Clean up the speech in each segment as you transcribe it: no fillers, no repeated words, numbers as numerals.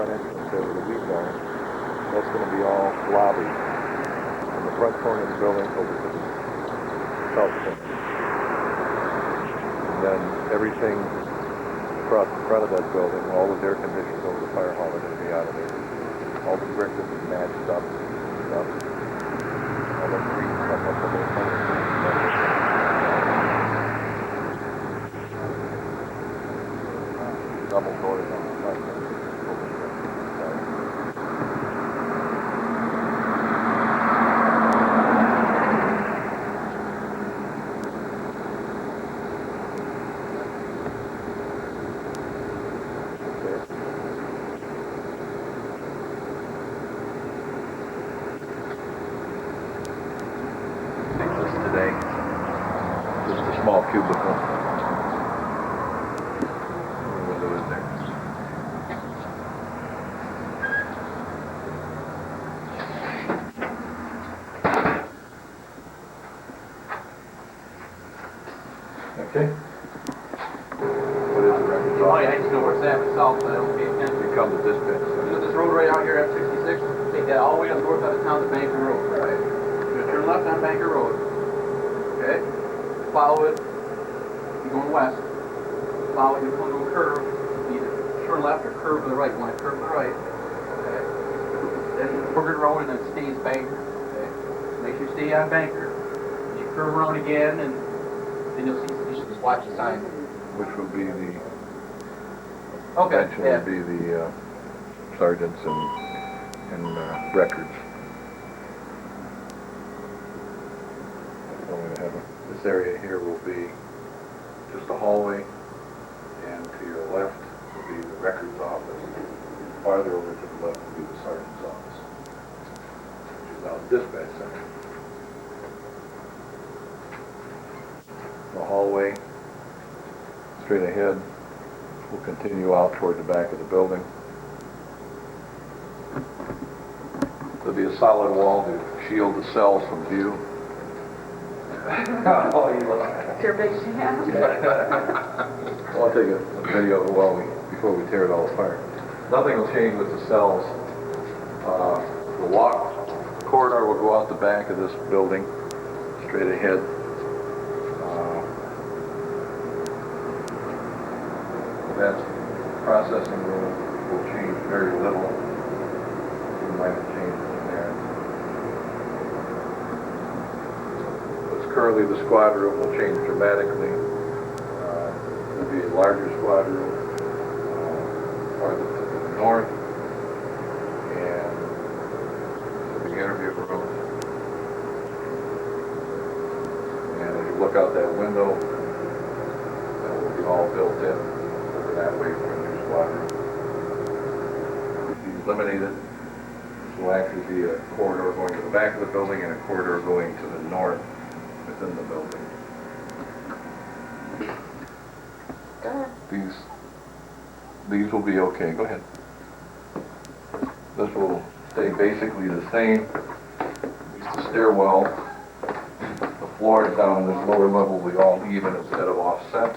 front entrance there where the weeds are. That's going to be all lobby. From the front corner of the building over to the south corner. And then everything across the front of that building, all those air conditioners over the fire hall are going to be out of there. All the brick is matched up. All the green stuff up the whole front. Double doors on the front. Today, just a small cubicle. The window is there. Okay. What is the record? I just know where it's at myself, so I don't pay attention. You come to this bit. This road right out here at 66, take that all the way up north out of town to Banker Road. Right. You're gonna turn left on Banker Road. Okay? Follow it. You're going west. Follow it, you're going to a curve. Either turn left or curve to the right. You want to curve to the right. Okay? Then Burger Road and then stays Banker. Okay? Make sure you stay on Banker. You curve around again and then you'll see, you should just watch the sign. Which will be the, Okay, eventually yeah. will be the sergeants and records. This area here will be just a hallway, and to your left will be the records office. Farther over to the left will be the sergeant's office, which is now the dispatch center. The hallway, straight ahead, will continue out toward the back of the building. There'll be a solid wall to shield the cells from view. Oh, you look. It's your big hand. Well, I'll take a video of it before we tear it all apart. Nothing will change with the cells. The walk corridor will go out the back of this building, straight ahead. That processing room will change very little. We might have changed in there. What's currently the squad room will change dramatically. There'll be a larger squad room farther to the north, and the interview room. And as you look out that window, that will be all built in over that way for a new squad room. Be eliminated. This will actually be a corridor going to the back of the building and a corridor going to the north within the building. Go ahead. These will be okay. Go ahead. This will stay basically the same. The stairwell, the floors down in this lower level will be all even instead of offset.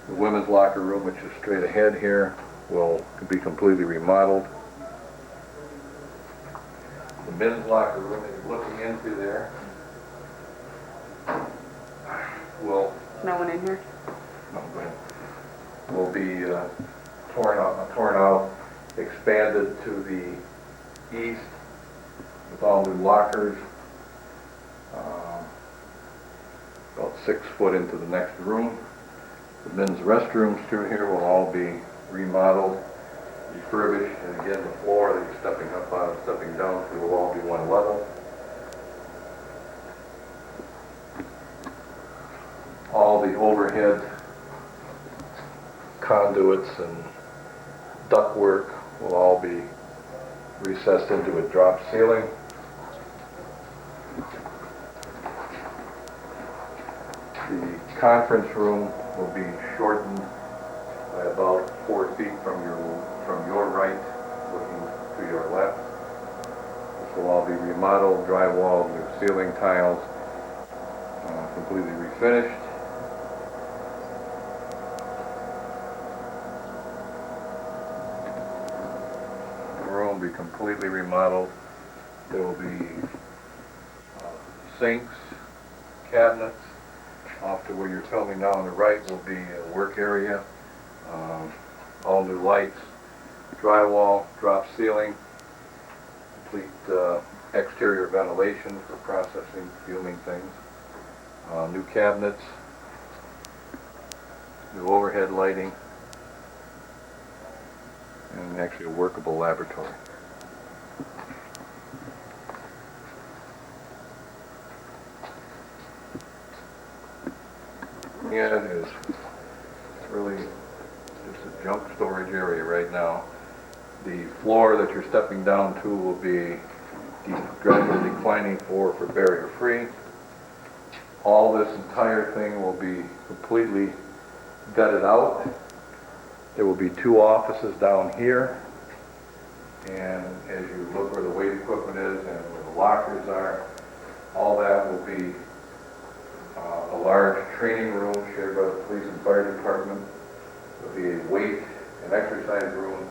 The women's locker room, which is straight ahead here, will be completely remodeled. The men's locker room that you're looking into there will... No one in here? No, go ahead. Will be torn out, expanded to the east with all new lockers. About 6 foot into the next room. The men's restrooms through here will all be remodeled, refurbished, and again the floor that you're stepping up on and stepping down to will all be one level. All the overhead conduits and ductwork will all be recessed into a drop ceiling. The conference room will be shortened by about 4 feet from your right, looking to your left. This will all be remodeled, drywall, new ceiling tiles, completely refinished. be completely remodeled. There will be sinks, cabinets. Off to where you're filming now on the right will be a work area, all new lights, drywall, drop ceiling, complete exterior ventilation for processing, fuming things, new cabinets, new overhead lighting, and actually a workable laboratory. Yeah, it is really just a junk storage area right now. The floor that you're stepping down to will be gradually declining for barrier free. All this entire thing will be completely gutted out. There will be 2 offices down here, and as you look where the weight equipment is and where the lockers are, all that will be a large training room shared by the police and fire department. There'll be a weight and exercise room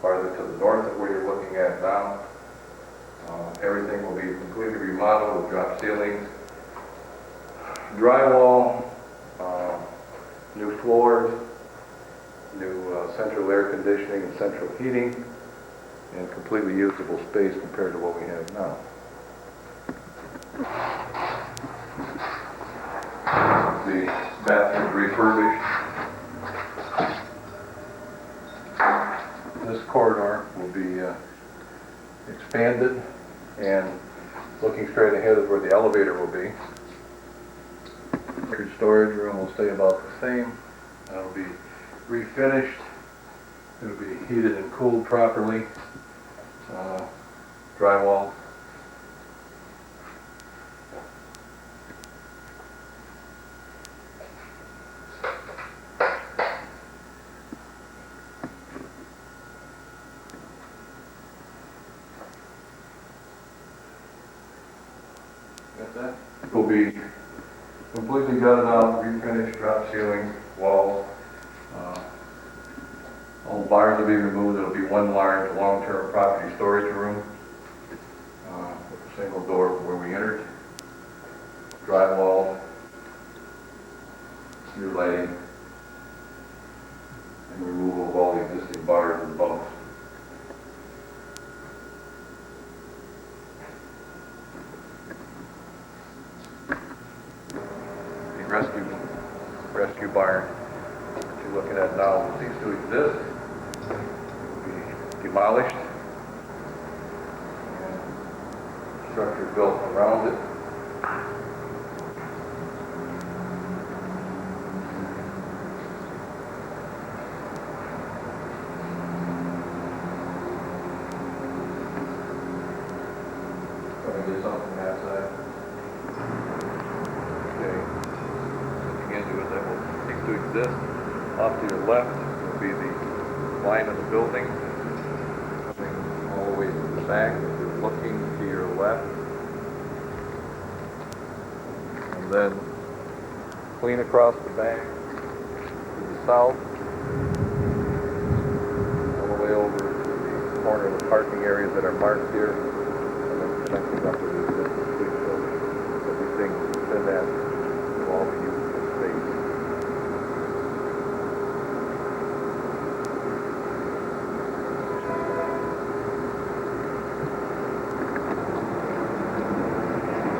farther to the north of where you're looking at now. Everything will be completely remodeled with drop ceilings, drywall, new floors, new central air conditioning and central heating, and completely usable space compared to what we have now. The bathroom refurbished. This corridor will be expanded, and looking straight ahead is where the elevator will be. Record storage room will stay about the same. It'll be refinished. It'll be heated and cooled properly. Drywall. Got that? It will be completely gutted out, refinished, drop ceiling, walls. All the bars will be removed. It'll be one large long-term property storage room with a single door where we entered. Drywall, new lighting, and removal of all the existing bars and bunks. Rescue barn that you're looking at now will cease to exist, will be demolished, and structure built around it. Try to get something outside. That will cease to exist. Off to your left will be the line of the building, coming all the way to the back. If you're looking to your left, and then clean across the back to the south, all the way over to the corner of the parking areas that are marked here, and then connecting up to the existing police building. Everything within that will all be used for space.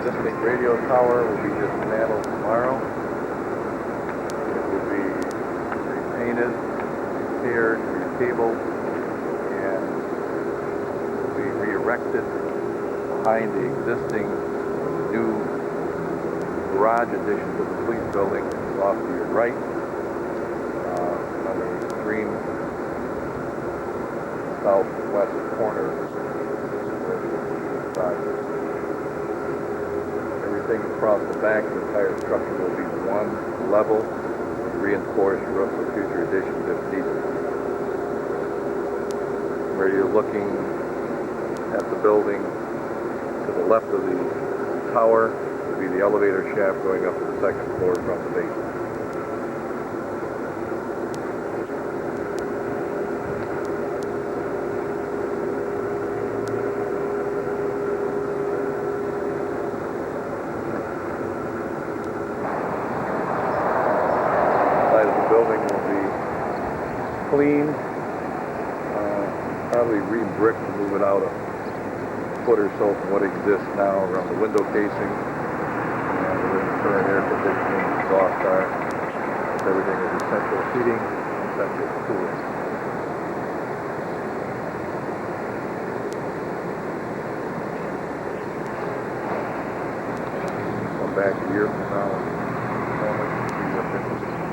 Existing radio tower will be dismantled tomorrow. It will be repainted, repaired, recabled, and will be re-erected behind the existing new garage addition to the police building off to your right, on the extreme southwest corner where the side. Everything across the back, the entire structure will be one level, reinforced roof for future additions if needed. Where you're looking at the building, to the left of the tower will be the elevator shaft going up to the second floor from the basement. building will be cleaned, probably re-bricked to move it out a foot or so from what exists now around the window casing, and where the current air conditioning exhaust are. Everything will be central heating and central cooling. Come back a year from now and see what this is.